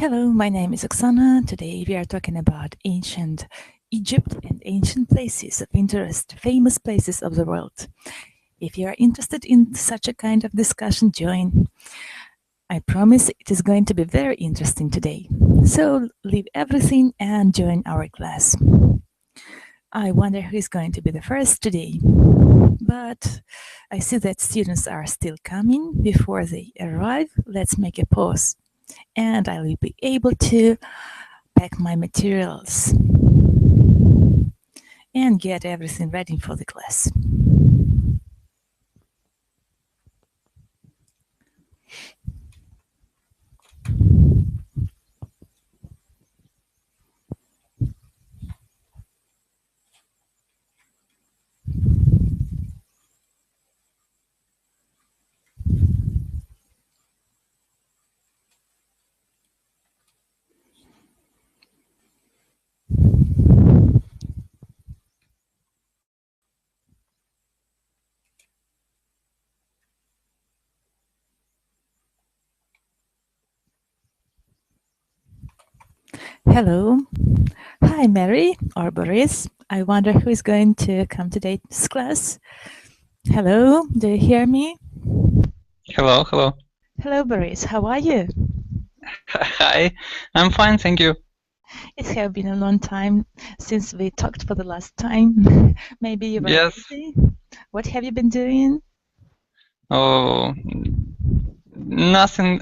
Hello, my name is Oksana. Today we are talking about ancient Egypt and ancient places of interest, famous places of the world. If you are interested in such a kind of discussion, join. I promise it is going to be very interesting today. So leave everything and join our class. I wonder who is going to be the first today. But I see that students are still coming. Before they arrive, let's make a pause. And I will be able to pack my materials and get everything ready for the class. Hello. Hi, Mary or Boris. I wonder who is going to come to today's class. Hello, do you hear me? Hello, hello. Hello, Boris. How are you? Hi, I'm fine, thank you. It has been a long time since we talked for the last time. Maybe you were busy. What have you been doing? Oh, nothing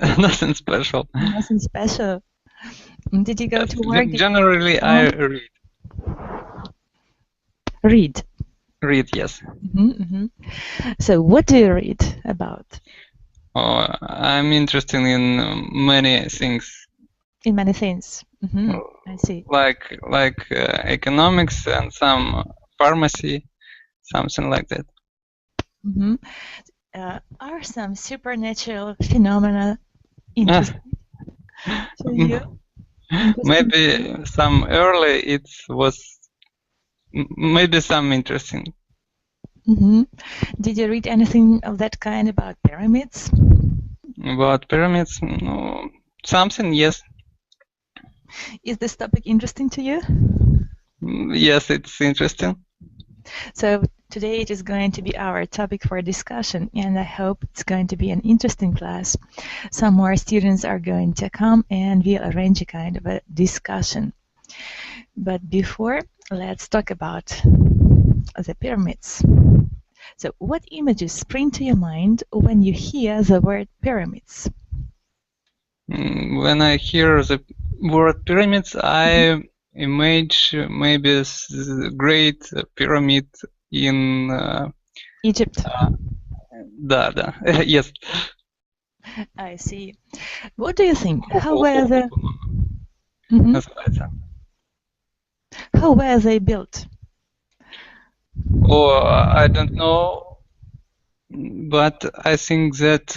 special. Nothing special. Did you go to work? Generally, I read. Read? Read, yes. So what do you read about? Oh, I'm interested in many things. In many things. I see. Like economics and some pharmacy, something like that. Are some supernatural phenomena interesting to you? Maybe some early it was maybe some interesting. Did you read anything of that kind about pyramids? About pyramids? No. Something, yes. Is this topic interesting to you? Yes, it's interesting. So today it is going to be our topic for discussion, and I hope it's going to be an interesting class. Some more students are going to come and we'll arrange a kind of a discussion. But before, let's talk about the pyramids. So what images spring to your mind when you hear the word pyramids? When I hear the word pyramids, I imagine maybe the great pyramid in Egypt. Да. Yes. I see. What do you think? How were they built? Oh, I don't know, but I think that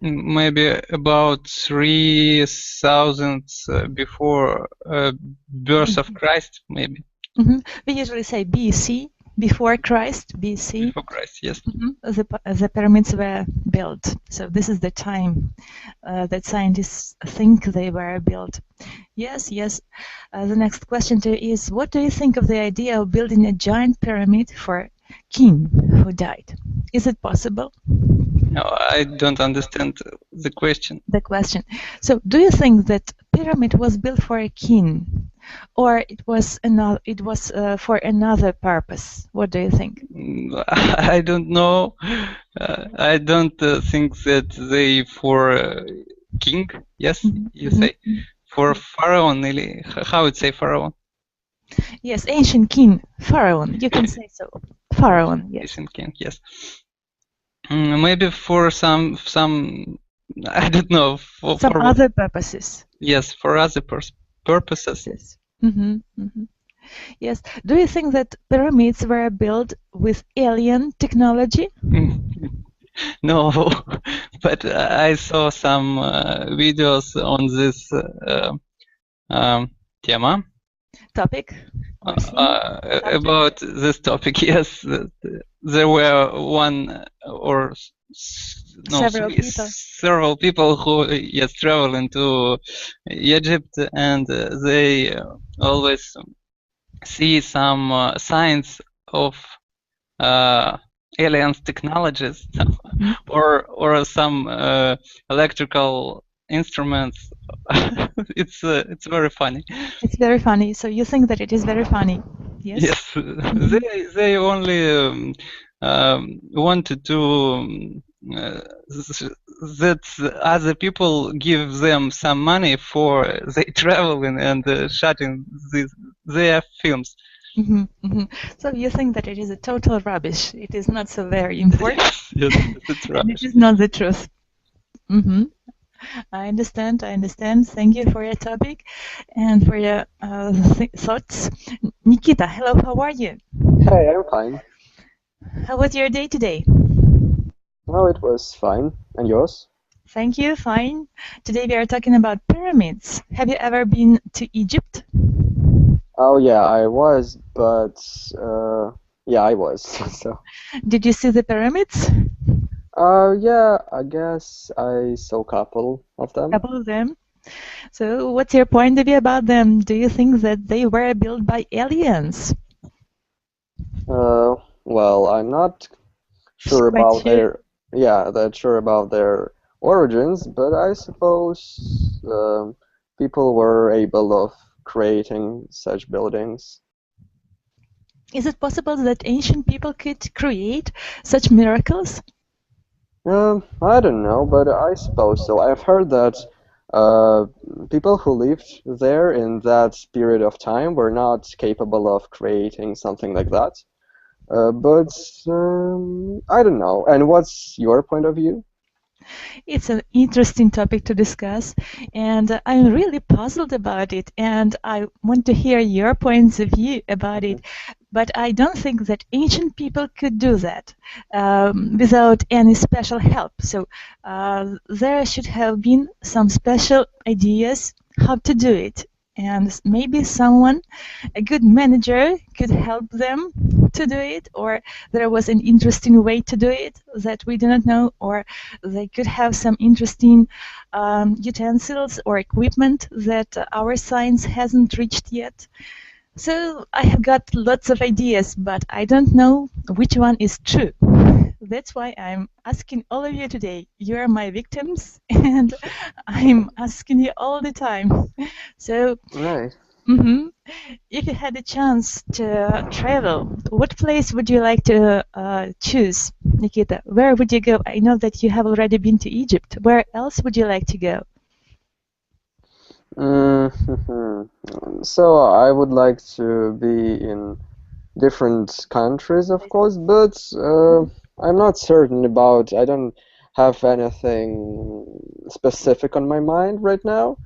maybe about 3,000 before birth of Christ, maybe. We usually say BC, before Christ, BC. Before Christ, yes. The pyramids were built. So this is the time that scientists think they were built. Yes. The next question to you is, what do you think of the idea of building a giant pyramid for king who died? Is it possible? No, I don't understand the question. The question. So, do you think that pyramid was built for a king, or it was for another purpose? What do you think? I don't know. I don't think that they for king. Yes, you say for pharaoh. How would say pharaoh? Yes, ancient king, pharaoh. You can say so. Pharaoh. Yes. Ancient king. Yes. Maybe for some I don't know. For other purposes. Yes, for other purposes. Yes. Do you think that pyramids were built with alien technology? No, but I saw some videos on this topic about this topic. Yes, there were one or several people who travel into Egypt, and they always see some signs of alien technologies or some electrical instruments. It's very funny. It's very funny. So you think that it is very funny? Yes. Yes. They only wanted to that other people give them some money for they traveling and shooting their films. So you think that it is a total rubbish. It is not so very important. Yes, it's rubbish. And it is not the truth. I understand. Thank you for your topic and for your thoughts. Nikita, hello, how are you? Hey, I'm fine. How was your day today? Oh, it was fine. And yours? Thank you, fine. Today we are talking about pyramids. Have you ever been to Egypt? Oh, yeah, I was, but yeah, I was. So. Did you see the pyramids? Yeah, I guess I saw a couple of them. Couple of them. So, what's your point of view about them? Do you think that they were built by aliens? Well, I'm not sure about their origins, but I suppose people were able of creating such buildings. Is it possible that ancient people could create such miracles? I don't know, but I suppose so. I've heard that people who lived there in that period of time were not capable of creating something like that. But I don't know. And what's your point of view? It's an interesting topic to discuss, and I'm really puzzled about it, and I want to hear your points of view about it. But I don't think that ancient people could do that without any special help. So there should have been some special ideas how to do it. And maybe someone, a good manager, could help them to do it, or there was an interesting way to do it that we do not know, or they could have some interesting utensils or equipment that our science hasn't reached yet. So I have got lots of ideas, but I don't know which one is true. That's why I'm asking all of you today. You are my victims, and I'm asking you all the time. So, right. If you had a chance to travel, what place would you like to choose, Nikita? Where would you go? I know that you have already been to Egypt. Where else would you like to go? So I would like to be in different countries, of course, but I'm not certain about. I don't have anything specific on my mind right now.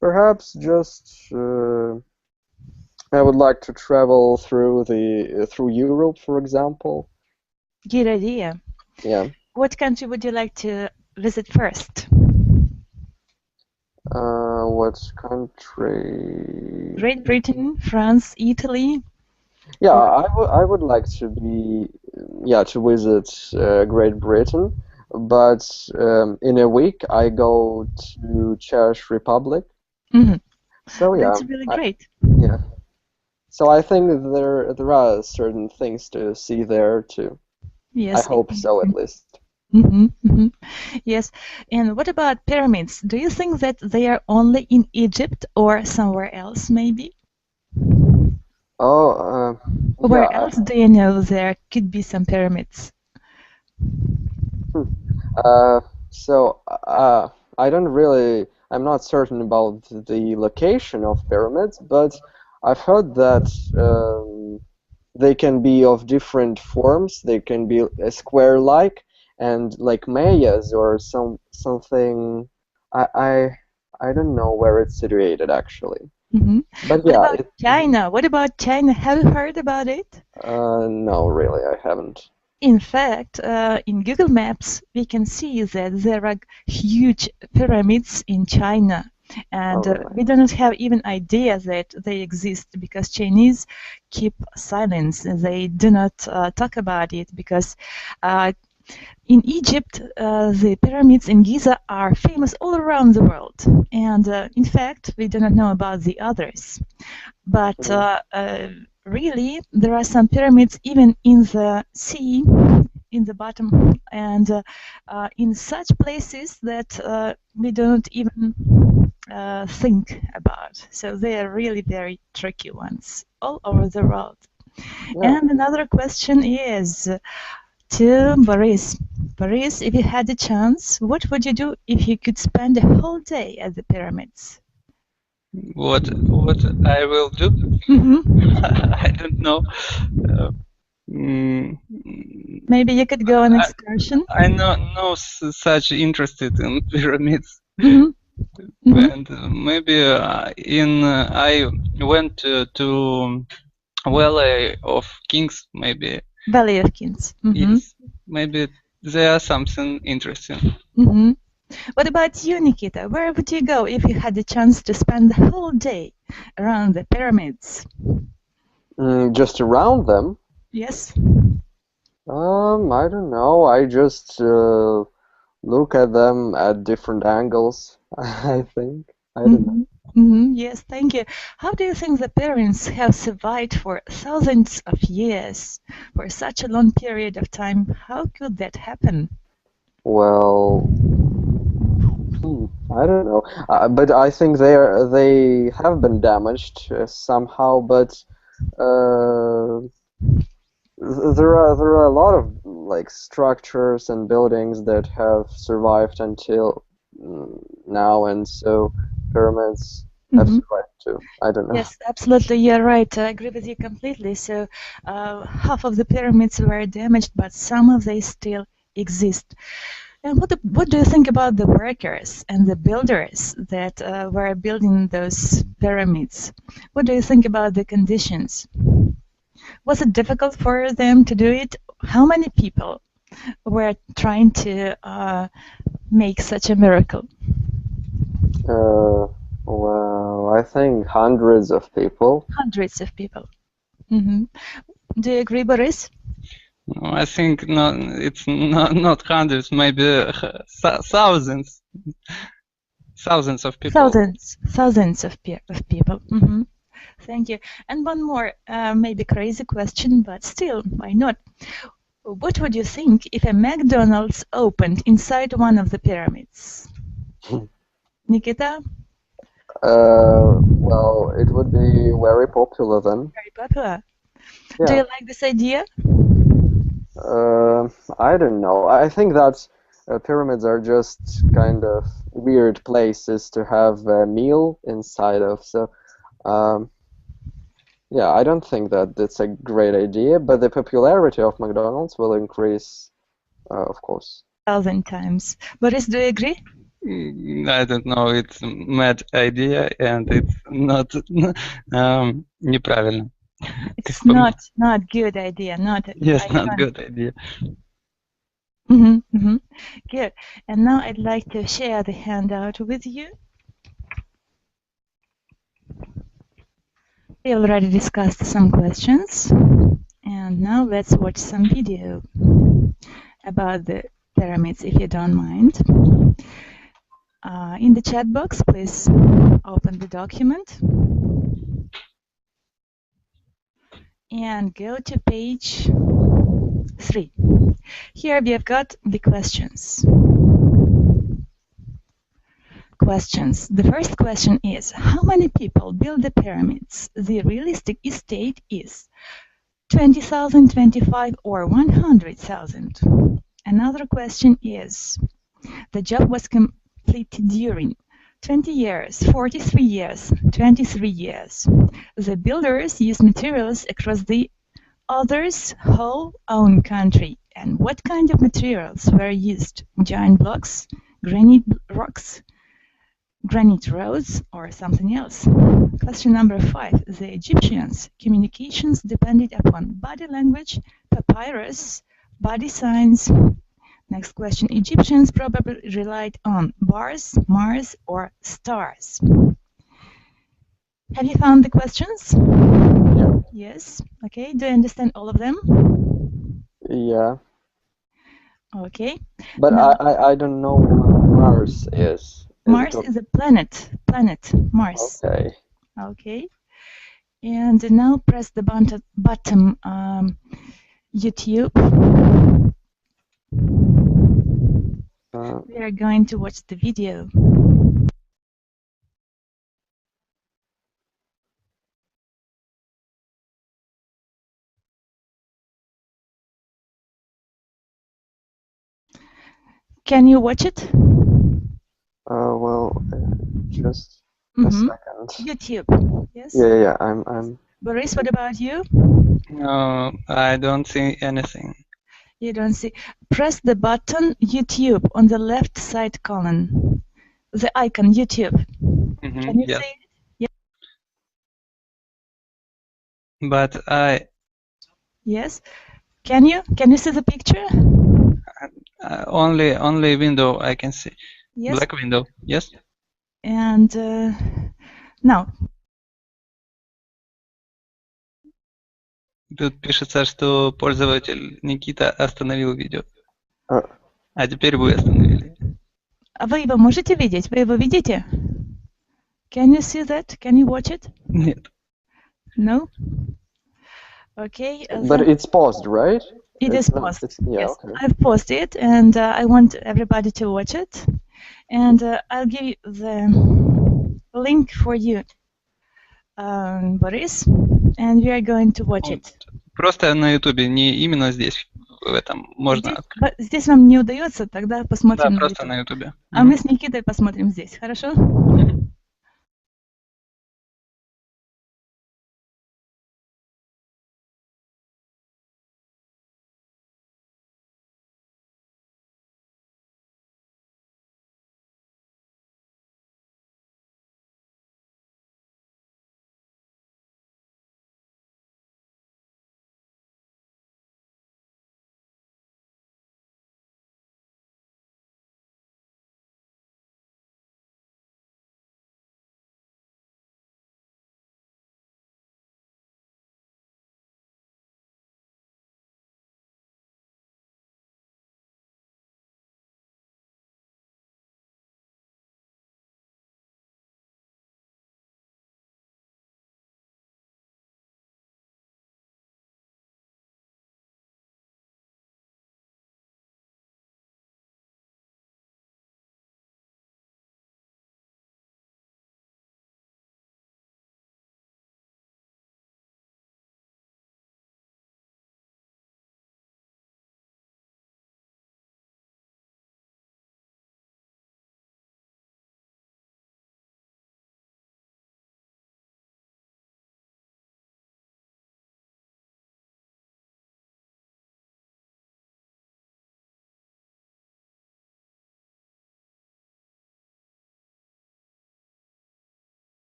Perhaps just I would like to travel through Europe, for example. Good idea. Yeah. What country would you like to visit first? What country? Great Britain, France, Italy. Yeah, I would like to visit Great Britain, but in a week I go to Czech Republic. So yeah, that's really great. Yeah. So I think there are certain things to see there too. Yes. I hope so, at least. Yes. And what about pyramids? Do you think that they are only in Egypt or somewhere else, maybe? Oh, where else do you know there could be some pyramids? So I'm not certain about the location of pyramids, but I've heard that they can be of different forms. They can be square-like and like Mayas or something. I don't know where it's situated actually. But yeah. What about China? What about China? Have you heard about it? No, really, I haven't. In fact, in Google Maps, we can see that there are huge pyramids in China. And we do not have even idea that they exist because Chinese keep silence. They do not talk about it because In Egypt, the pyramids in Giza are famous all around the world, and in fact, we do not know about the others. But really, there are some pyramids even in the sea, in the bottom, and in such places that we don't even think about. So they are really very tricky ones all over the world. Yeah. And another question is to Boris. Boris, if you had a chance, what would you do if you could spend a whole day at the pyramids? What I will do? I don't know. Maybe you could go on excursion. I'm not such interested in pyramids. And maybe I went to Valley of Kings, maybe. Valley of Kings. Yes, maybe there are something interesting. What about you, Nikita? Where would you go if you had the chance to spend the whole day around the pyramids? Just around them? Yes. I don't know. I just look at them at different angles, I think. I don't know. Yes, thank you. How do you think the pyramids have survived for thousands of years, for such a long period of time? How could that happen? Well, I don't know. But I think they have been damaged somehow. But there are a lot of like structures and buildings that have survived until now, and so pyramids have survived too. I don't know. Yes, absolutely, you're right. I agree with you completely. So half of the pyramids were damaged, but some of they still exist. And what do you think about the workers and the builders that were building those pyramids? What do you think about the conditions? Was it difficult for them to do it? How many people were trying to make such a miracle? Well, I think hundreds of people. Hundreds of people. Do you agree, Boris? No, I think it's not hundreds, maybe thousands. Thousands of people. Thousands of people. Thank you. And one more, maybe crazy question, but still, why not? What would you think if a McDonald's opened inside one of the pyramids? Nikita? Well, it would be very popular then. Very popular. Yeah. Do you like this idea? I don't know. I think that pyramids are just kind of weird places to have a meal inside of. So, yeah, I don't think that that's a great idea, but the popularity of McDonald's will increase, of course. 1,000 times. Boris, do you agree? I don't know. It's mad idea, and it's not неправильно. It's not good idea. Yes, not good idea. Good. And now I'd like to share the handout with you. We already discussed some questions, and now let's watch some video about the pyramids, if you don't mind. In the chat box, please open the document and go to page 3. Here we have got the questions. The first question is, how many people built the pyramids? The realistic estate is 20,000, 25, or 100,000. Another question is, the job was completed during 20 years, 43 years, 23 years. The builders used materials across the other's whole own country. And what kind of materials were used? Giant blocks, granite rocks, granite roads, or something else? Question number 5. The Egyptians' communications depended upon body language, papyrus, body signs. Next question. Egyptians probably relied on bars, Mars, or stars. Have you found the questions? Yeah. Yes. Okay. Do you understand all of them? Yeah. Okay. But Now, I don't know what Mars is. Mars is a planet. Mars. Okay. Okay. And now press the button YouTube. We are going to watch the video. Can you watch it? Well, just a second. YouTube. Yes. Yeah. I'm. Boris, what about you? No, I don't see anything. You don't see. Press the button YouTube on the left side column. The icon YouTube. Can you Yes. see it? Yeah. But I Yes. Can you see the picture? only window I can see. Yes. Black window. Yes. And now. Тут пишется, что пользователь Никита остановил видео. А теперь вы остановили. А вы его можете видеть? Вы его видите? Can you see that? Can you watch it? Нет. No? Okay. But it's paused, right? It is paused. Yeah, yes, okay. I've paused it, and I want everybody to watch it. And I'll give you the link for you, Boris, and we are going to watch it. Просто на YouTube, не именно здесь, в этом можно. Здесь вам не удается, тогда посмотрим. Да, просто на YouTube. А мы с Никитой посмотрим здесь, хорошо?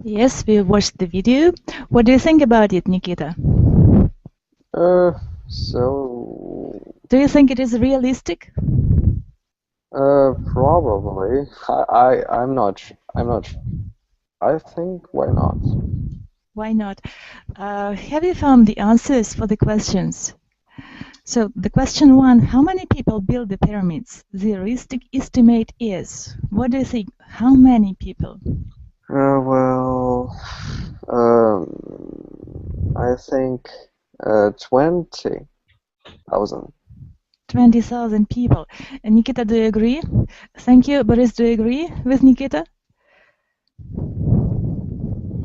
Yes, we watched the video. What do you think about it, Nikita? So. Do you think it is realistic? Probably. I'm not. I think why not? Why not? Have you found the answers for the questions? So the question 1, how many people build the pyramids? The realistic estimate is, what do you think? How many people? Well, I think 20,000. 20,000 people. And Nikita, do you agree? Thank you. Boris, do you agree with Nikita?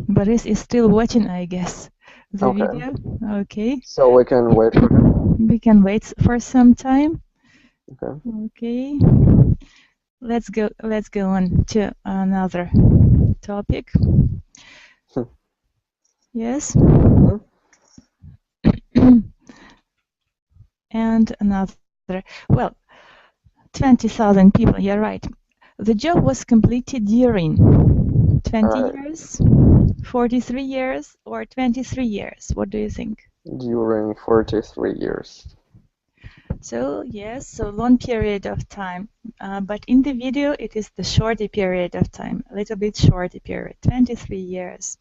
Boris is still watching, I guess, the video. Okay. So we can wait for him? We can wait for some time. Okay. Okay. Let's go on to another topic. Yes. And another. Well, 20,000 people, you're right. The job was completed during 20 years, 43 years, or 23 years. What do you think? during 43 years. So yes, so long period of time. But in the video, it is the shorter period of time, a little bit shorter period, 23 years.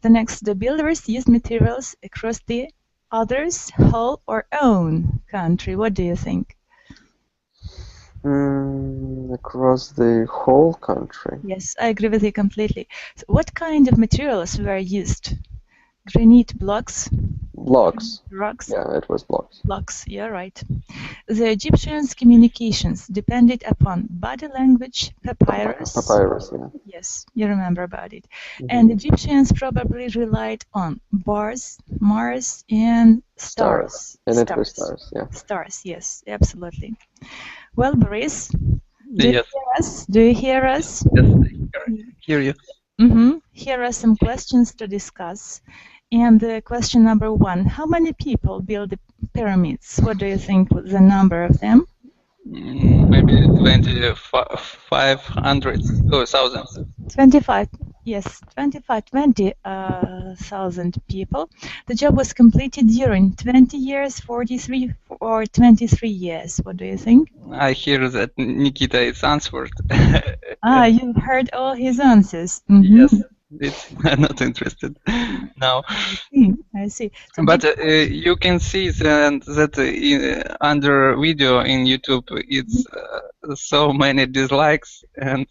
The next, the builders used materials across the others, whole or own country. What do you think? Across the whole country. Yes, I agree with you completely. So what kind of materials were used? Granite blocks? Blocks. Rocks? Yeah, it was blocks. Blocks, you're right. The Egyptians' communications depended upon body language, papyrus. Papyrus, yeah. Yes, you remember about it. And Egyptians probably relied on bars, Mars, and stars. And it was stars, yeah. Stars, yes, absolutely. Well, Boris, do Yes. you hear us? Do you hear us? Yes, I hear you. Here are some questions to discuss. And question number 1, how many people built the pyramids? What do you think was the number of them? Maybe 2,500 or thousands. 25, yes, 20,000 people. The job was completed during 20 years, 43 or 23 years. What do you think? I hear that Nikita is answered. You heard all his answers. Yes, I'm not interested now. I see. So but you can see that under video in YouTube, it's so many dislikes, and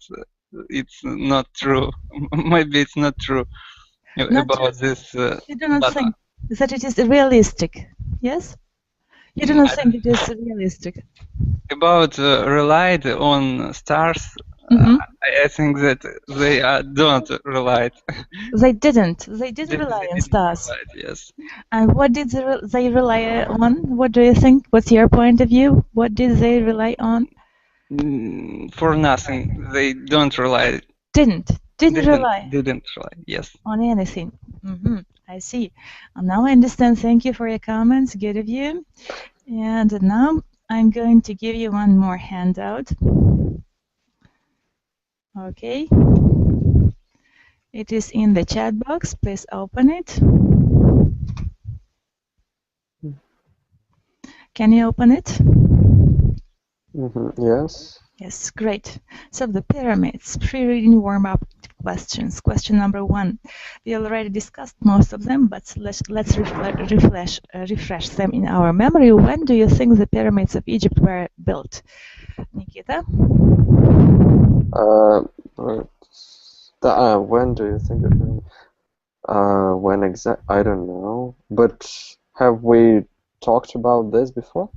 it's not true. Maybe it's not true about this. You do not think that it is realistic? Yes? You do not think it is realistic? About relied on stars, I think that they don't rely. They didn't. They didn't rely on stars. Yes. And what did they rely on? What do you think? What's your point of view? What did they rely on? For nothing. They don't rely. Didn't rely. Didn't rely. Yes. On anything. I see. Now I understand. Thank you for your comments. Good of you. And now I'm going to give you one more handout. Okay. It is in the chat box. Please open it. Can you open it? Yes. Yes, great. So the pyramids, pre-reading warm-up questions. Question number 1. We already discussed most of them, but let's refresh them in our memory. When do you think the pyramids of Egypt were built? Nikita? When do you think it? When exact? I don't know. But have we talked about this before?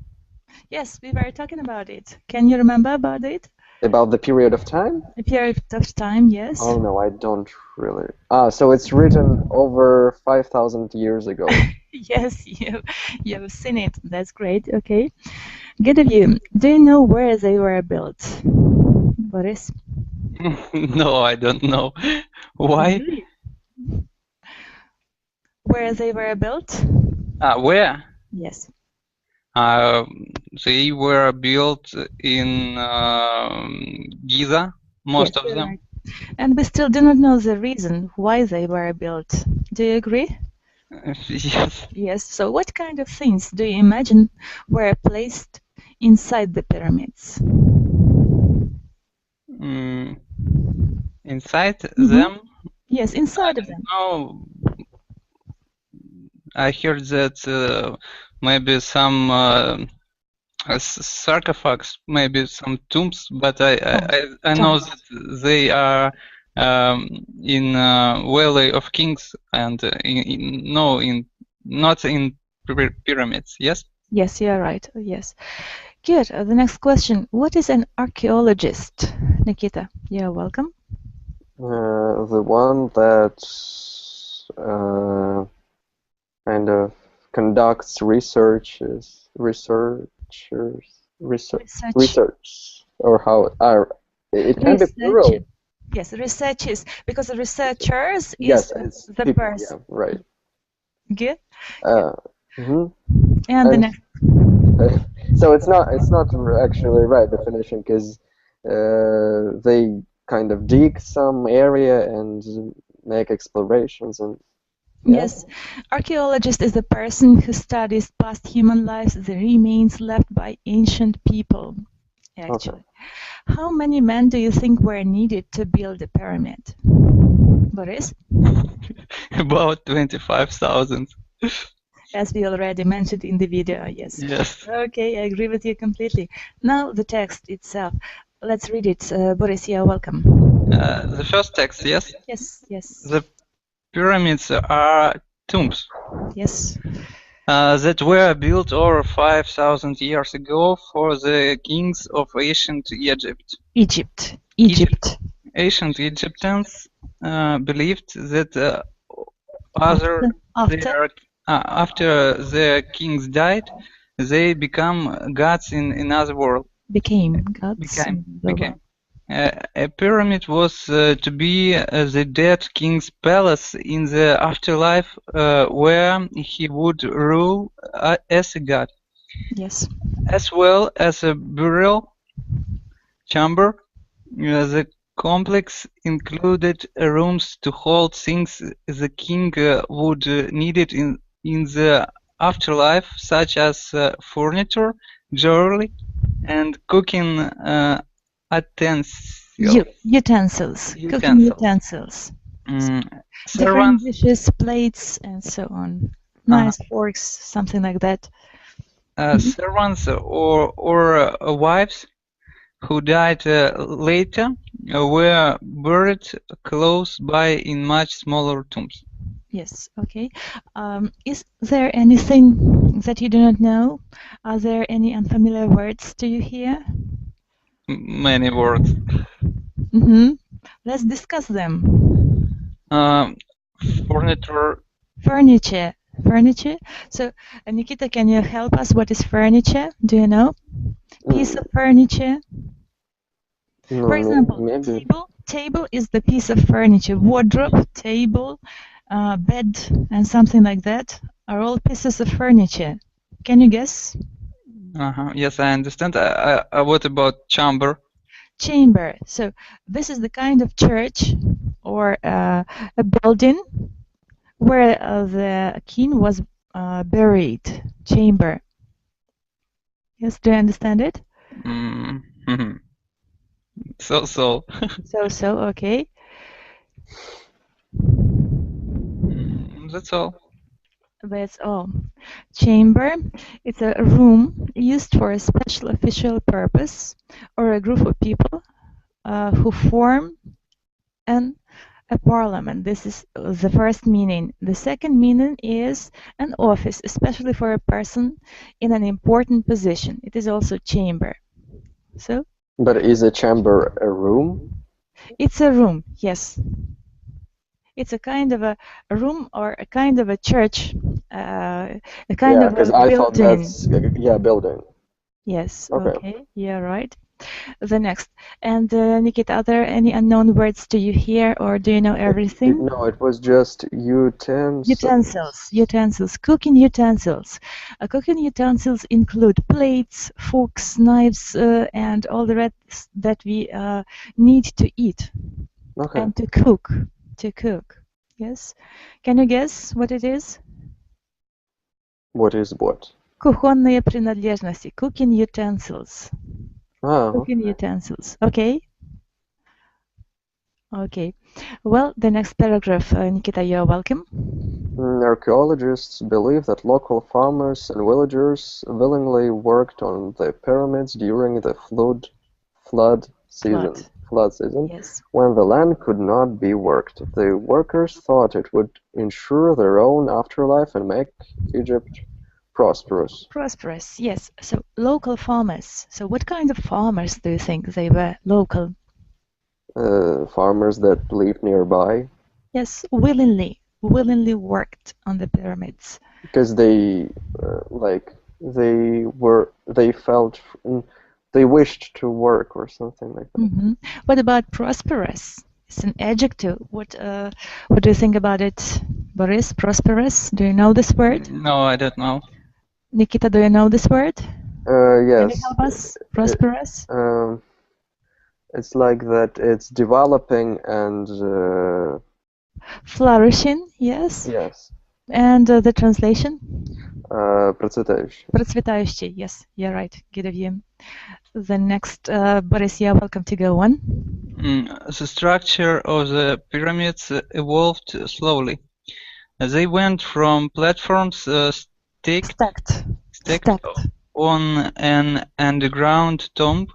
Yes, we were talking about it. Can you remember about it? About the period of time? The period of time, yes. Oh no, I don't really. So it's written over 5,000 years ago. Yes, you've seen it. That's great. Okay. Good of you. Do you know where they were built? Boris? No, I don't know. Why? Where they were built? Where? Yes. They were built in Giza, most of them. Right. And we still do not know the reason why they were built. Do you agree? Yes. Yes. So what kind of things do you imagine were placed inside the pyramids? Inside them? Yes, inside of them. Oh, I heard that maybe some sarcophags, maybe some tombs, but I know that they are in Valley of Kings and not in pyramids. Yes. Yes, you are right. Yes. Good. The next question: what is an archaeologist? Nikita, you're welcome. The one that kind of conducts research, or how it can be plural. Yes, researchers, because the researchers yes, is the person. Yeah, right. Good. And the next. So it's not actually right definition, because they kind of dig some area and make explorations and Yes, archaeologist is a person who studies past human lives, the remains left by ancient people. Actually, how many men do you think were needed to build a pyramid? Boris? About 25,000. As we already mentioned in the video, yes. Yes. Okay, I agree with you completely. Now the text itself. Let's read it. Boris, you're welcome. The first text, yes? Yes, yes. The pyramids are tombs Yes. that were built over 5,000 years ago for the kings of ancient Egypt. Egypt. Ancient Egyptians believed that after their kings died, they become gods in another world. Became gods. Became. A pyramid was to be the dead king's palace in the afterlife, where he would rule as a god. Yes. As well as a burial chamber. The complex included rooms to hold things the king would need it in the afterlife, such as furniture, jewelry, and cooking utensils. Cooking utensils. Different Servants, dishes, plates, and so on. Nice forks, something like that. servants or wives who died later were buried close by in much smaller tombs. Yes, okay. Is there anything that you do not know? Are there any unfamiliar words to you here? Many words. Let's discuss them. Furniture. Furniture. So, Nikita, can you help us? What is furniture? Do you know? Piece of furniture. No, For example, maybe. table is the piece of furniture. Wardrobe, table, bed, and something like that are all pieces of furniture. Can you guess? Yes, I understand. What about chamber? Chamber. So this is the kind of church or a building where the king was buried. Chamber. Yes, do you understand it? So. Okay. That's all. That's all. Chamber. It's a room used for a special official purpose or a group of people who form a parliament. This is the first meaning. The second meaning is an office, especially for a person in an important position. It is also chamber. So? But is a chamber a room? It's a room, yes. It's a kind of a room or a kind of a church, a kind of a building. I thought that's building. Yes. Okay. Yeah. Right. The next. And Nikita, are there any unknown words to you here, or do you know everything? No, it was just utensils. Utensils. Cooking utensils. Cooking utensils include plates, forks, knives, and all the rest that we need to eat and to cook. Yes. Can you guess what it is? What is what? Кухонные принадлежности. Cooking utensils. Cooking utensils. Okay. Okay. Well, the next paragraph, Nikita, you're welcome. Archaeologists believe that local farmers and villagers willingly worked on the pyramids during the flood season, yes. When the land could not be worked. The workers thought it would ensure their own afterlife and make Egypt prosperous. Prosperous, yes. So local farmers. So what kind of farmers do you think they were local? Farmers that lived nearby. Yes, willingly worked on the pyramids. Because they wished to work or something like that. What about prosperous? It's an adjective. What do you think about it, Boris? Prosperous? Do you know this word? No, I don't know. Nikita, do you know this word? Yes. Can you help us? Prosperous? It's like that. It's developing and Flourishing, yes. Yes. And the translation? Процветающий. Процветающий, yes, you're right. Good of you. The next, Boris, you're welcome to go on. The structure of the pyramids evolved slowly. They went from platforms stacked on an underground tomb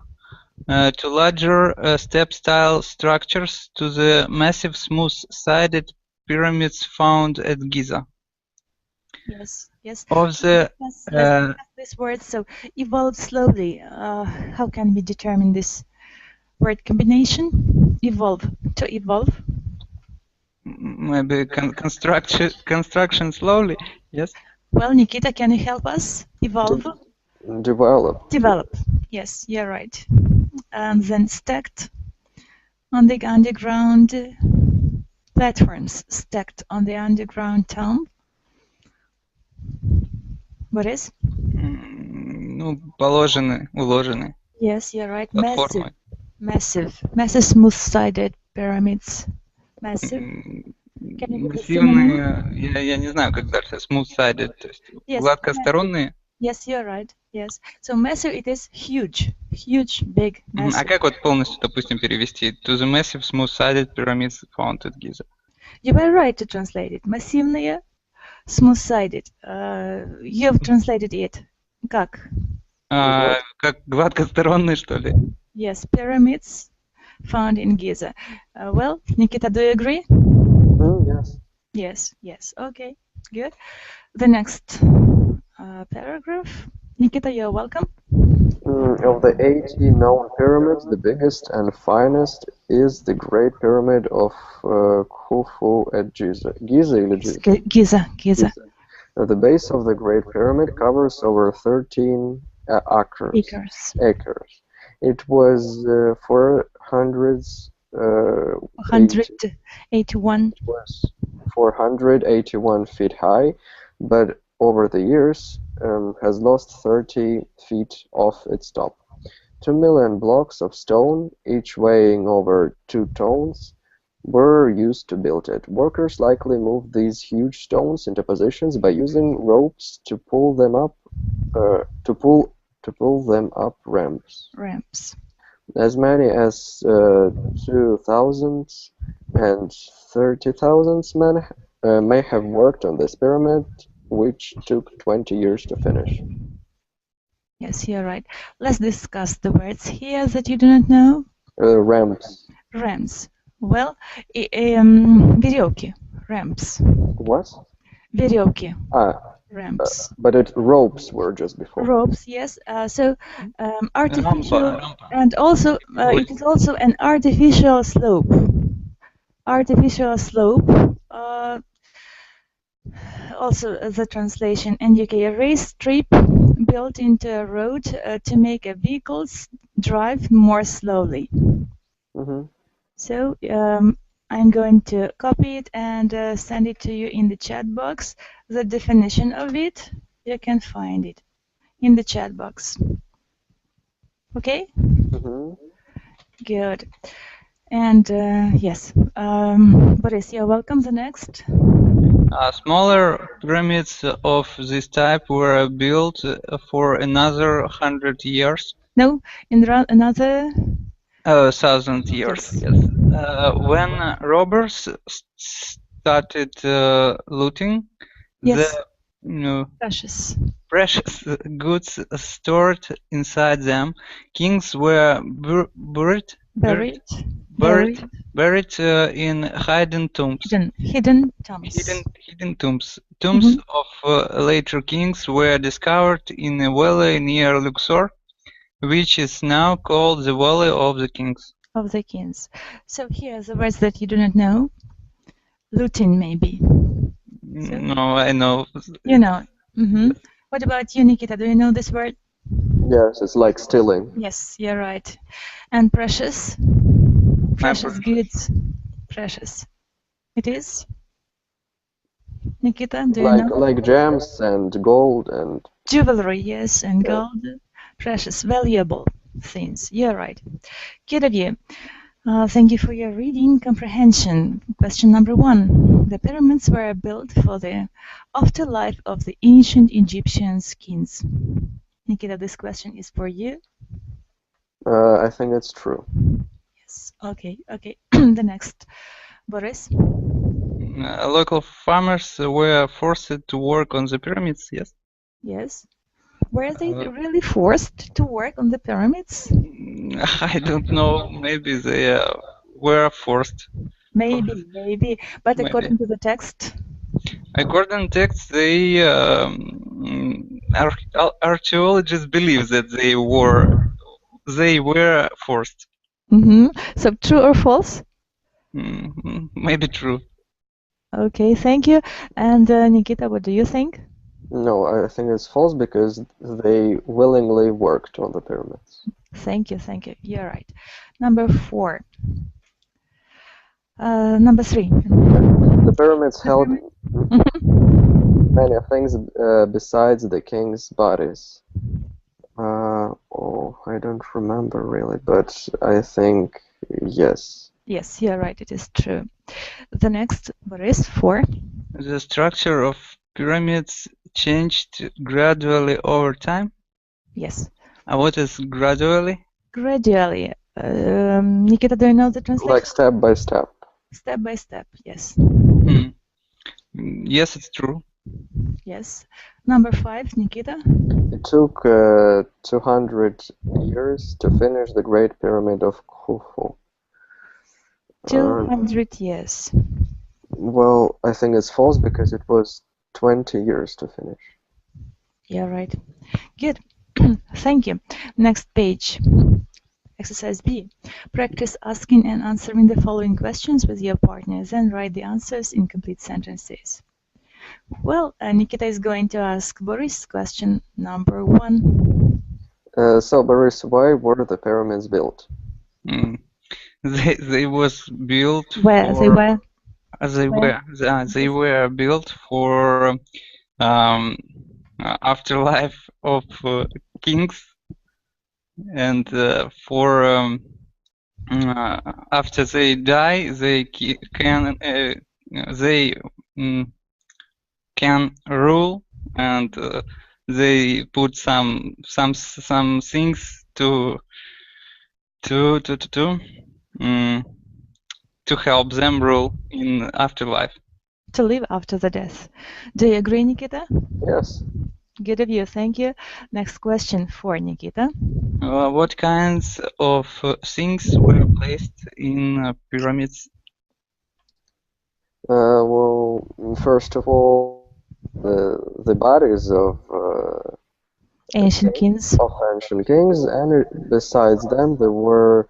to larger step-style structures to the massive smooth-sided pyramids found at Giza. Yes, yes. Of the Let's discuss this word. So, evolve slowly. How can we determine this word combination? Evolve. To evolve. Maybe construction slowly. Yes. Well, Nikita, can you help us? Evolve. Develop. Develop. Yes, you're right. And then stacked on the underground platforms, stacked on the underground tomb. What is? Ну, положены, уложены. Yes, you're right. Платформы. Massive smooth-sided pyramids. Massive. Массивные, я не знаю, как дальше. Smooth-sided, то есть гладкосторонние. Yes, you're right. Yes. So massive, it is huge, big, massive. А как вот полностью, допустим, перевести? To the massive smooth-sided pyramids found at Giza. You were right to translate it. Массивные, smooth-sided. You've translated it. Как? Как гладкосторонные, что ли? Yes, pyramids found in Giza. Well, Nikita, do you agree? Yes. Yes. Okay, good. The next paragraph. Nikita, you're welcome. Of the 80 known pyramids, the biggest and finest is the Great Pyramid of Khufu at Giza. Giza или Giza? Giza. The base of the Great Pyramid covers over 13 acres. It was 481 feet high, but over the years has lost 30 feet off its top. 2 million blocks of stone, each weighing over 2 tons, were used to build it. Workers likely moved these huge stones into positions by using ropes to pull them up ramps. As many as 2,000 and 30,000 men may have worked on this pyramid, which took 20 years to finish. Yes, you're right. Let's discuss the words here that you do not know. Ramps. Well, веревки. Ramps. What? Веревки. Ramps. But ropes were just before. Ropes, yes. So artificial, and also it is also an artificial slope. Also the translation, and a raised strip built into a road to make vehicles drive more slowly. So I'm going to copy it and send it to you in the chat box. The definition of it, you can find it in the chat box. Okay? Good. And yes, Boris, you're welcome. The next. Smaller pyramids of this type were built for another 100 years. No, in another 1,000 years. Yes. When robbers started looting the precious goods stored inside them, kings were buried in hidden tombs. Hidden tombs. Tombs of later kings were discovered in a valley near Luxor, which is now called the Valley of the Kings. So here are the words that you do not know. Looting, maybe. No, I know. You know. What about you, Nikita? Do you know this word? Yes, it's like stealing. Yes, you're right. And precious goods. Precious. It is? Nikita, do you know? Like gems and gold and... Jewelry, yes, and gold. Precious, valuable things. You're right. Good of you. Thank you for your reading comprehension. Question number 1. The pyramids were built for the afterlife of the ancient Egyptian kings. Nikita, this question is for you. I think it's true. Yes. Okay. The next. Boris? Local farmers were forced to work on the pyramids, yes? Yes. Were they really forced to work on the pyramids? I don't know. Maybe they were forced. Maybe. But Maybe. according to the text? According to text, they archaeologists believe that they were forced. So true or false? Maybe true. Okay, thank you. And Nikita, what do you think? No, I think it's false because they willingly worked on the pyramids. Thank you. You're right. Number 4. Number 3. The pyramids held many things besides the king's bodies. I don't remember really, but I think yes. Yes, you're right. It is true. The next, Boris, 4. The structure of pyramids changed gradually over time. Yes. What is gradually? Gradually. Nikita, do you know the translation? Like step by step. Step by step, yes. Yes, it's true. Yes. Number 5, Nikita. It took 200 years to finish the Great Pyramid of Khufu. 200 years. Well, I think it's false because it was 20 years to finish. Yeah, right. Good. Thank you. Next page. Exercise B. Practice asking and answering the following questions with your partner. Then write the answers in complete sentences. Well, Nikita is going to ask Boris question number 1. So, Boris, why were the pyramids built? They was built Where for, they were? They were built for afterlife of kings, and for after they die, they can rule, and they put some things to help them rule in afterlife. To live after the death. Do you agree, Nikita? Yes. Good of you, thank you. Next question for Nikita. What kinds of things were placed in pyramids? Well, first of all, the bodies of ancient kings, and besides them there were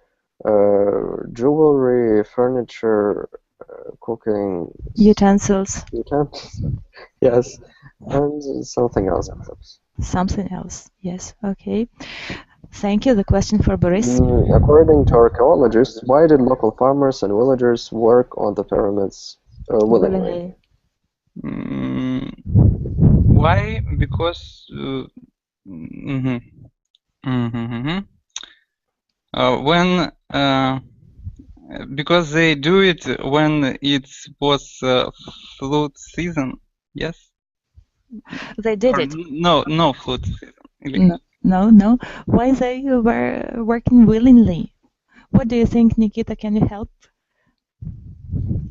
jewelry, furniture, cooking utensils. Yes, and something else, perhaps. Something else, yes. Okay. Thank you. The question for Boris. According to archaeologists, why did local farmers and villagers work on the pyramids willingly? Why? Because because they do it when it was flood season. Yes. They did it. No flood season. No. Why they were working willingly? What do you think, Nikita? Can you help?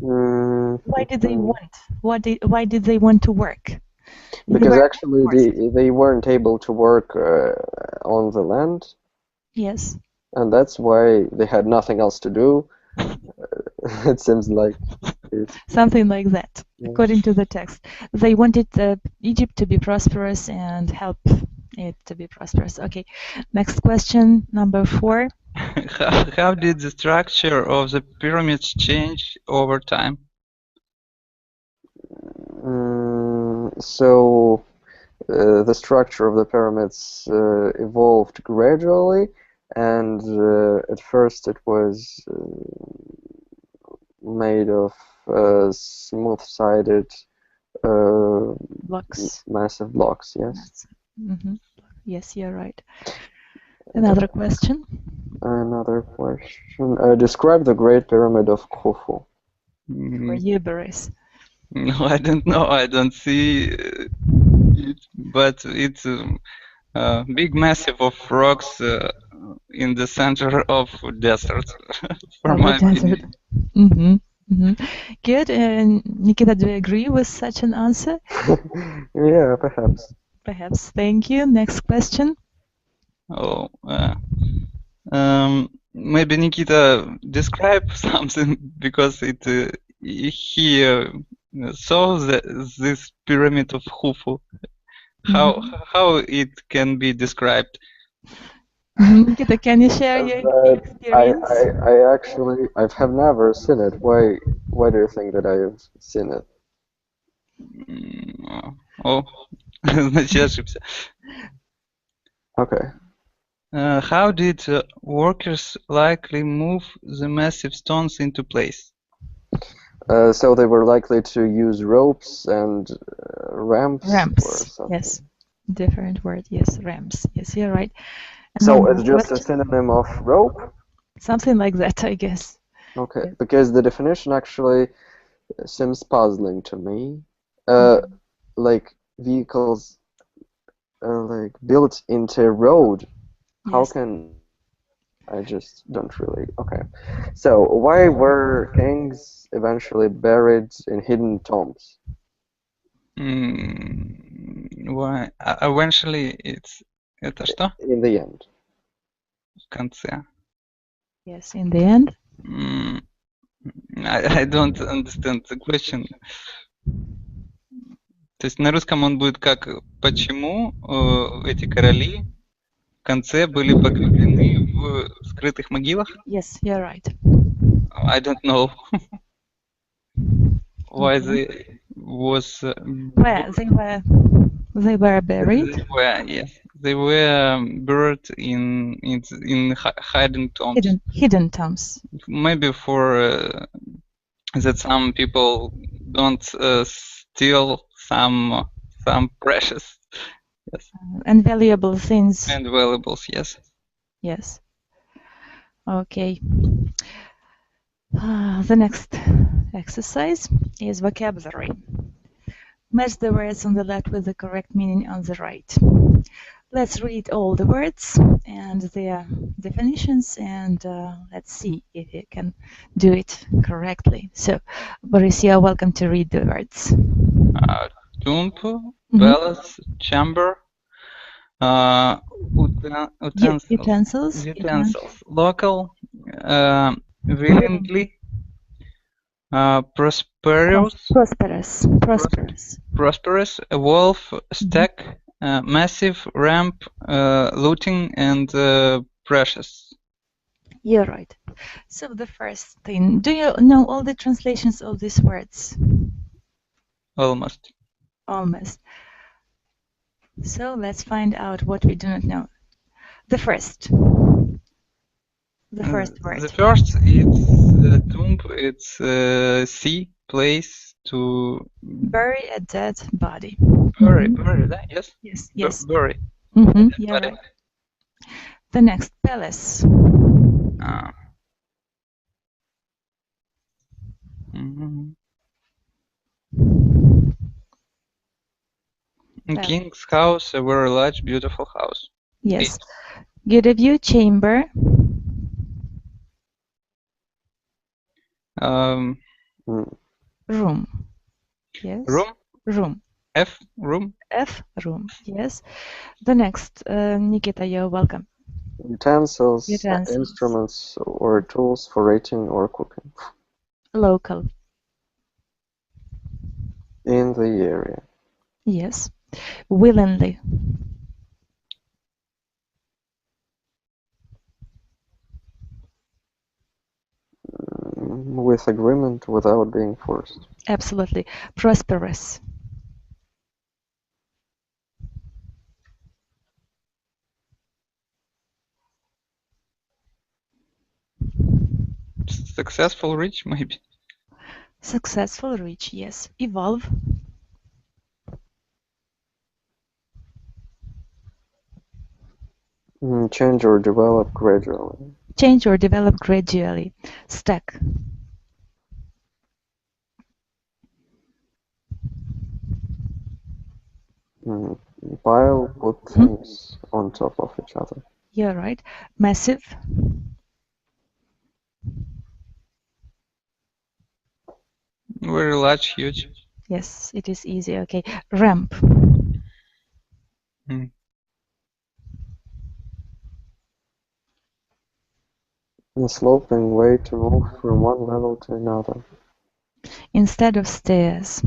Why did they want? Why did they want to work? Because actually they weren't able to work on the land. Yes. And that's why they had nothing else to do. It seems like something like that, according to the text. They wanted Egypt to be prosperous and help it to be prosperous. Okay, next question, number 4. How did the structure of the pyramids change over time? So the structure of the pyramids evolved gradually, and at first it was made of smooth-sided blocks, massive blocks. Yes. Yes, you're right. Another question. Another question. Describe the Great Pyramid of Khufu. For you, Boris. No, I don't know. I don't see it, but it's a big massive of rocks in the center of desert, for my opinion. Good. Nikita, do you agree with such an answer? Yeah, perhaps. Perhaps. Thank you. Next question. Oh, maybe Nikita describe something because he saw this pyramid of Khufu. How it can be described? Nikita, can you share your experience? I have never seen it. Why do you think that I have seen it? Oh, значит, ошибся. Okay. How did workers likely move the massive stones into place? So they were likely to use ropes and ramps. Ramps, yes. Different word, yes, ramps. Yes, you're right. And so it's just a synonym of rope? Something like that, I guess. Okay, yeah. Because the definition actually seems puzzling to me. Like vehicles like built into a road. How Yes. can... I just don't really... Okay. So why were kings eventually buried in hidden tombs? Why? Eventually это что? In the end. В конце. Yes, in the end. I don't understand the question. То есть на русском он будет как почему эти короли в конце были погребены в скрытых могилах? Yes, you're right. I don't know why they was where they were buried. They were buried in hidden tombs. Hidden tombs. Maybe for that some people don't steal some precious, yes, and valuable things. And valuables, yes. Yes. Okay. The next exercise is vocabulary. Match the words on the left with the correct meaning on the right. Let's read all the words and their definitions, and let's see if you can do it correctly. So, Boris, you are welcome to read the words. Tomb, palace, chamber, utensils, local, willingly, prosperous, a wolf, stack, massive, ramp, looting, and precious. You're right. So the first thing, do you know all the translations of these words? Almost. Almost. So let's find out what we do not know. The first word. The first is tomb. It's sea, place to bury a dead body. Bury that? Yes. Yes. Bury. Yeah, right. The next, palace. King's house, a very large, beautiful house. Yes. Good of you, chamber. Room. Yes. Room. F, room. F, room. Yes. The next, Nikita, you're welcome. Utensils, instruments, or tools for eating or cooking. Local. In the area. Yes. Willingly. With agreement, without being forced. Absolutely. Prosperous. Successful, rich, maybe. Successful, rich, yes. Evolve. Change or develop gradually. change or develop gradually. Stack. Pile, put things on top of each other. Yeah, right. Massive. Very large, huge. Yes, it is easy. Okay. Ramp. A sloping way to move from one level to another. Instead of stairs.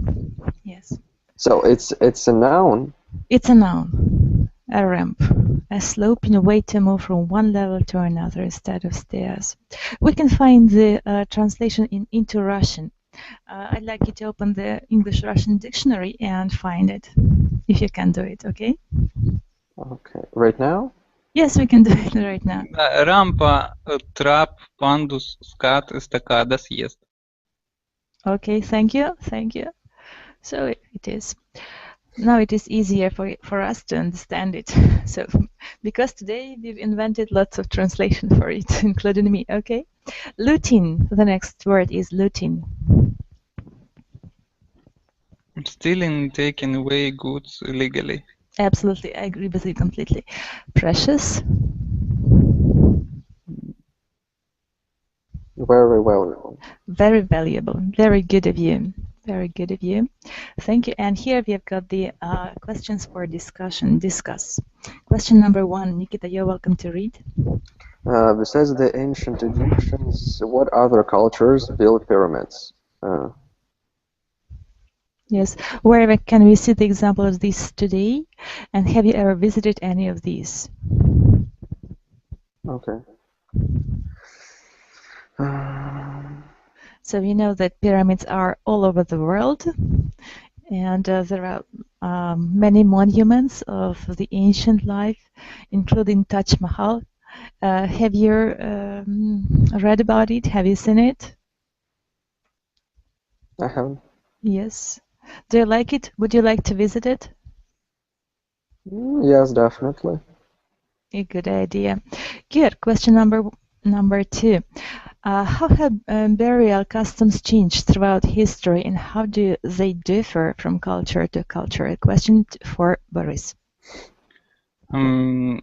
Yes. So it's a noun. It's a noun. A ramp. A sloping way to move from one level to another instead of stairs. We can find the translation into Russian. I'd like you to open the English-Russian dictionary and find it, if you can do it, okay? Okay. Right now? Yes, we can do it right now. Рампа, трап, пандус, скат, эстакада, съезд. Okay, thank you, thank you. So it is. Now it is easier for us to understand it. So, because today we've invented lots of translation for it, including me, okay? Looting, the next word is looting. Stealing, taking away goods illegally. Absolutely, I agree with you completely. Precious. Very well known. Very valuable. Very good of you. Very good of you. Thank you. And here we have got the questions for discussion. Discuss. Question number 1. Nikita, you're welcome to read. Besides the ancient Egyptians, what other cultures built pyramids? Yes. Where can we see the example of this today? And have you ever visited any of these? Okay. So we know that pyramids are all over the world, and there are many monuments of the ancient life, including Taj Mahal. Have you read about it? Have you seen it? I haven't. Yes. Do you like it? Would you like to visit it? Yes, definitely. A good idea. Good. Question number 2. How have burial customs changed throughout history, and how do they differ from culture to culture? A question for Boris. I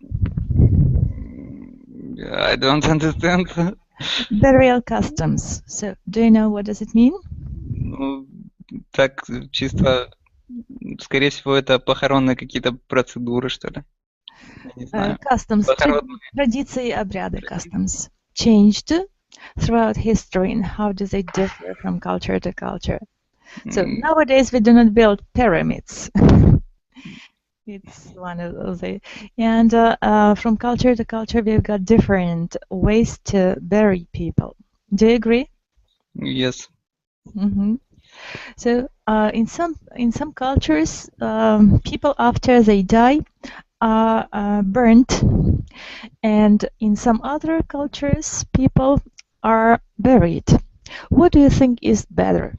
don't understand. Burial customs. So, do you know what does it mean? Ну, так, чисто, скорее всего, это похоронные какие-то процедуры, что ли? Я не знаю. Customs, традиции, обряды, customs changed throughout history, and how do they differ from culture to culture? So nowadays we do not build pyramids. It's one of the, and from culture to culture we've got different ways to bury people. Do you agree? Yes. Mm-hmm. So in some cultures, people after they die are burnt, and in some other cultures, people are buried. What do you think is better?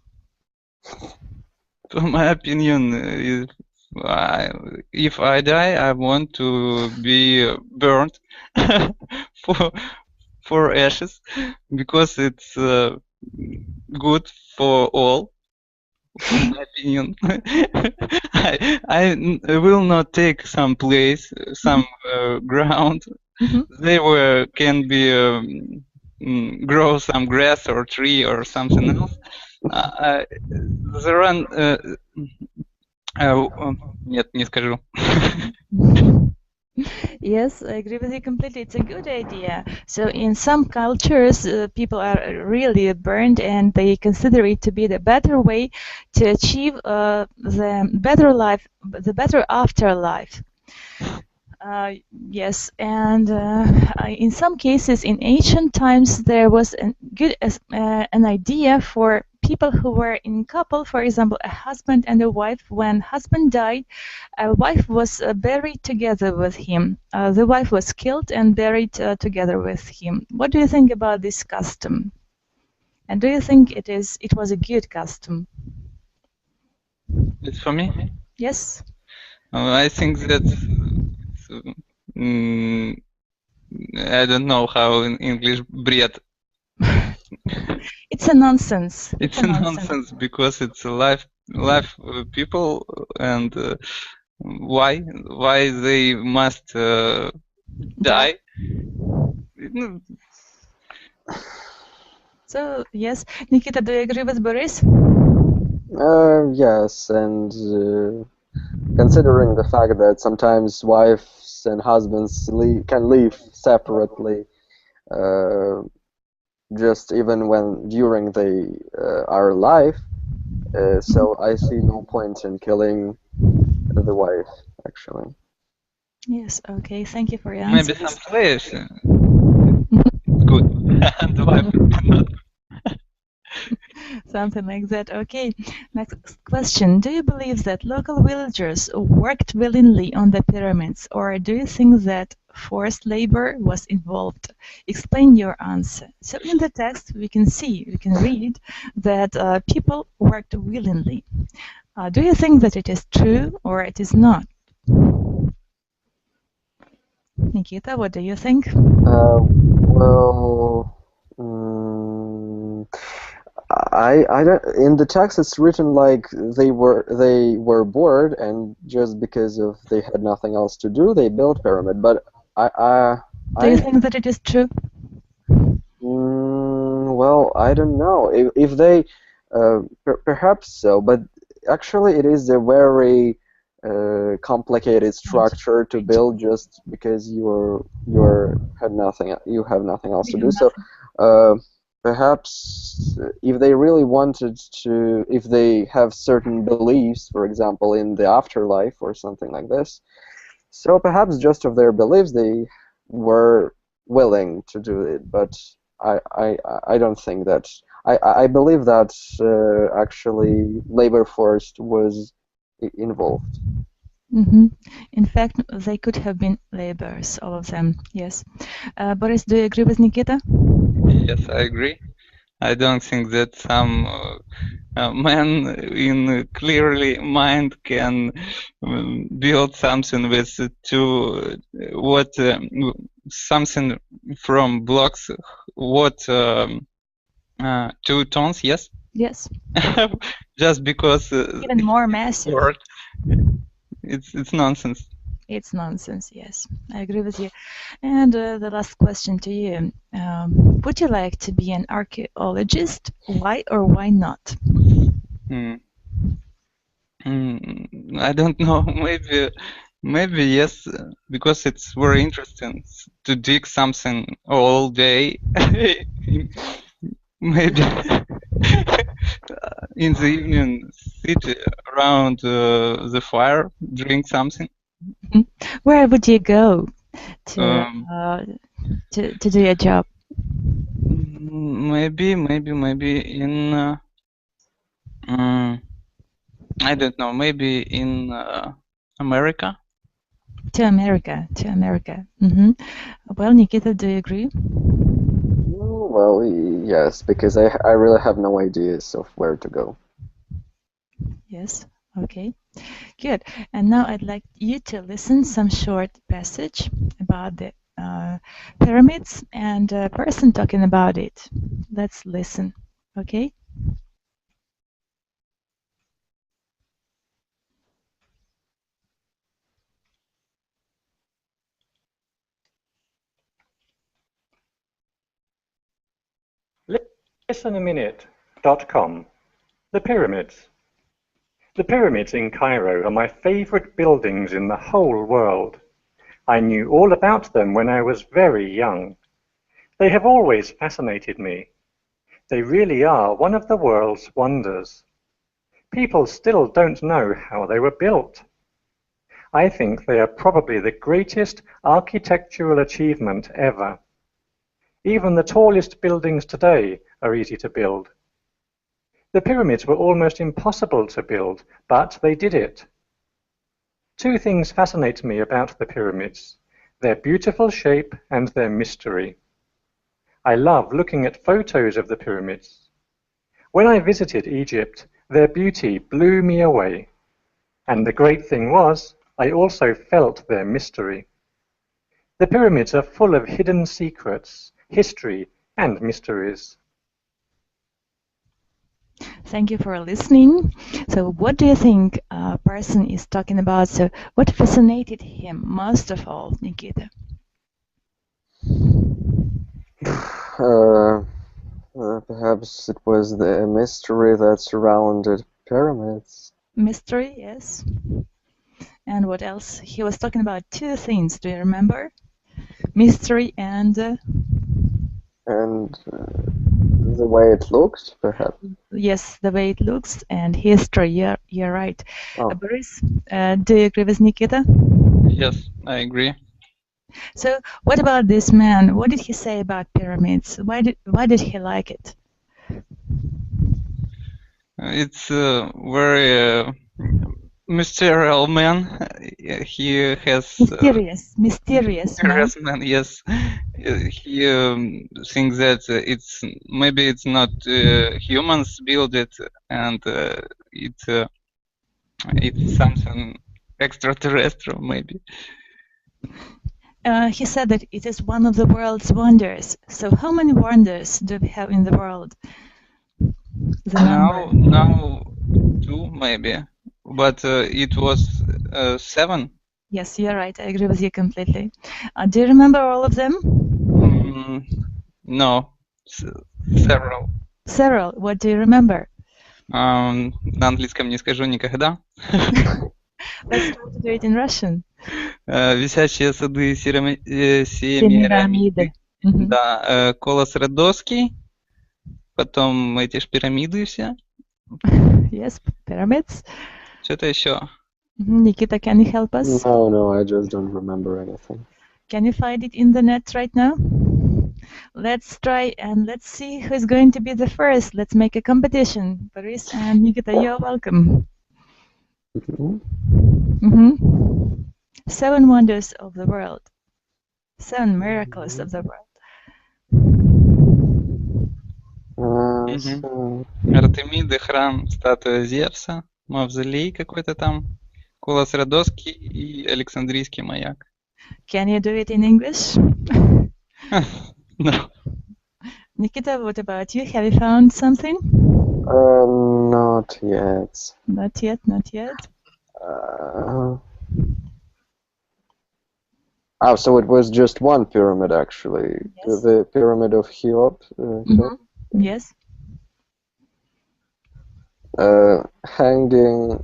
In my opinion, if I die, I want to be burned for ashes, because it's good for all. In my opinion, I will not take some place, some ground. There can be grow some grass or tree or something else. There are нет, не скажу. Yes, I agree with you completely. It's a good idea. So in some cultures, people are really burned, and they consider it to be the better way to achieve the better life, the better afterlife. Yes, and in some cases, in ancient times, there was an idea for people who were in couple, for example, a husband and a wife. When husband died, a wife was buried together with him. The wife was killed and buried together with him. What do you think about this custom? And do you think it was a good custom? It's for me? Yes. I think that I don't know how in English бред. It's a nonsense. It's a nonsense because it's a life people, and why they must die? No. So yes, Nikita, do you agree with Boris? Yes, and considering the fact that sometimes wives and husbands can live separately, just even when during our life, so I see no point in killing the wife, actually. Yes. Okay. Thank you for your Maybe answers. some slaves. It's good. And the wife is not. Something like that. Okay. Next question. Do you believe that local villagers worked willingly on the pyramids, or do you think that forced labor was involved? Explain your answer. So in the text we can read that people worked willingly. Do you think that it is true or it is not? Nikita, what do you think? Well, I don't. In the text, it's written like they were bored, and just because they had nothing else to do, they built pyramid. But Do you think that it is true? well, I don't know. If they, perhaps so, but actually, it is a very complicated structure to build just because you have nothing else to do. So perhaps if they really wanted to, if they have certain beliefs, for example, in the afterlife or something like this, so perhaps just of their beliefs they were willing to do it. But I don't think that. I believe that actually labor force was involved. Mm-hmm. In fact, they could have been laborers, all of them. Yes. Boris, do you agree with Nikita? Yes, I agree. I don't think that some man in clearly mind can build something with something from blocks. What 2 tons? Yes. Yes. Just because Even more massive. word. It's nonsense. It's nonsense. Yes, I agree with you. And the last question to you: would you like to be an archaeologist? Why or why not? I don't know. Maybe yes, because it's very interesting to dig something all day. Maybe in the evening, sit around the fire, drink something. Where would you go to do your job? Maybe in I don't know. Maybe in America. To America. Mm-hmm. Well, Nikita, do you agree? Well, yes, because I really have no ideas of where to go. Yes. Okay. Good. And now I'd like you to listen some short passage about the pyramids and a person talking about it. Let's listen. Okay. ListenAminute.com. The Pyramids. The pyramids in Cairo are my favorite buildings in the whole world. I knew all about them when I was very young. They have always fascinated me. They really are one of the world's wonders. People still don't know how they were built. I think they are probably the greatest architectural achievement ever. Even the tallest buildings today are easy to build. The pyramids were almost impossible to build, but they did it. 2 things fascinate me about the pyramids: their beautiful shape and their mystery. I love looking at photos of the pyramids. When I visited Egypt, their beauty blew me away. And the great thing was, I also felt their mystery. The pyramids are full of hidden secrets, history, and mysteries. Thank you for listening. So what do you think a person is talking about? So what fascinated him most of all, Nikita? Perhaps it was the mystery that surrounded pyramids. Mystery, yes. And what else? He was talking about two things. Do you remember? Mystery and The way it looked, perhaps. yes, the way it looks, and history. You're right. Oh. Boris, do you agree with Nikita? Yes, I agree. So, what about this man? What did he say about pyramids? Why did he like it? It's a very mysterious man. He has Mysterious man. mysterious man. Yes, he thinks that maybe it's not humans build it, and it's something extraterrestrial, maybe. He said that it is one of the world's wonders. So, how many wonders do we have in the world? The number. Now 2 maybe, but it was 7. Yes, you're right. I agree with you completely. Do you remember all of them? No, several. Several. What do you remember? На английском не скажу никогда. Let's try to do it in Russian. Висячие сады Семирамиды. Семирамиды. Да, Колос Родосский. Потом эти ж пирамиды все. Yes, pyramids. Что-то еще. Nikita, can you help us? No, I just don't remember anything. Can you find it in the net right now? Let's try and let's see who's going to be the first. Let's make a competition. Boris and Nikita, you're welcome. 7 wonders of the world. 7 miracles of the world. Артемиды, храм, статуя Зевса, мавзолей какой-то там, Колос Родосский и Александрийский маяк. Can you do it in English? No. Nikita, what about you? Have you found something? Not yet. Not yet. So it was just one pyramid, actually. Yes. The pyramid of Cheops. Yes. Hanging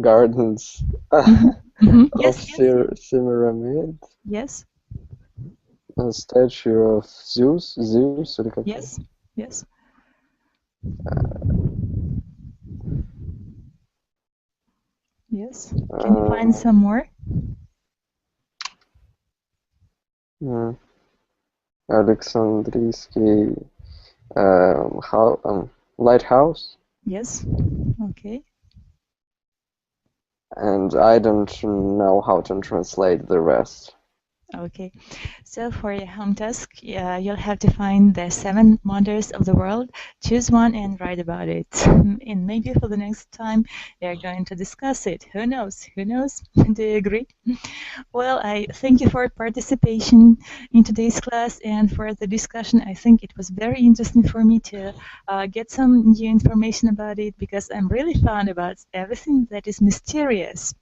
gardens of Yes. Semiramis. Yes. A statue of Zeus. Или как? Yes. Yes. Yes. Can you find some more? Alexandrijский lighthouse. Yes. Okay. And I don't know how to translate the rest. Okay, so for your home task, you'll have to find the 7 wonders of the world, choose one and write about it. And maybe for the next time, we are going to discuss it. Who knows? Do you agree? Well, I thank you for your participation in today's class and for the discussion. I think it was very interesting for me to get some new information about it because I'm really fond about everything that is mysterious.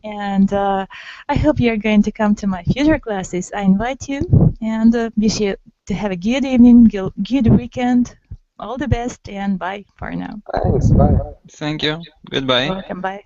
And I hope you're going to come to my future classes. I invite you and wish you to have a good evening, good weekend. All the best and bye for now. Thanks, bye. Thank you. Goodbye. Welcome, bye.